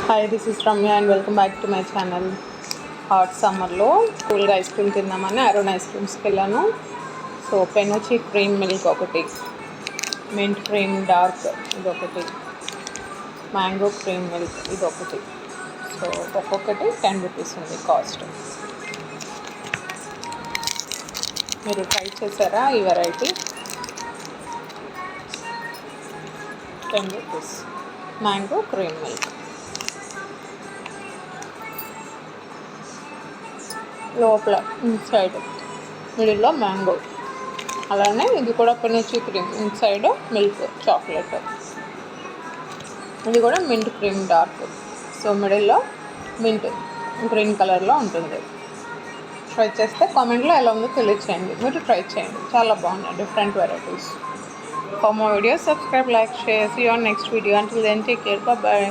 Hi, this is Ramya and welcome back to my channel. Hot సమ్మర్లో కూల్గా ice cream తిందామని Arun ice క్రీమ్స్కి వెళ్ళాను. So పెనుచి cream milk ఒకటి, mint cream dark ఇదొకటి, mango cream milk ఇదొకటి. So ఒక్కొక్కటి 10 రూపీస్ ఉంది కాస్ట్. మీరు ట్రై చేశారా ఈ variety? 10 rupees mango cream milk. లోపల ఇన్సైడ్ మిడిల్లో మ్యాంగో, అలానే ఇది కూడా పెనుచి క్రీమ్, ఇన్సైడ్ మిల్క్ చాక్లెట్. ఇది కూడా మింట్ క్రీమ్ డార్క్, సో మిడిల్లో మింట్ గ్రీన్ కలర్లో ఉంటుంది. ట్రై చేస్తే కామెంట్లో ఎలా ఉందో తెలియచేయండి. మీరు ట్రై చేయండి, చాలా బాగున్నాయి, different varieties. For more videos subscribe, like, share. See you on next video. Until then, take care. Bye bye.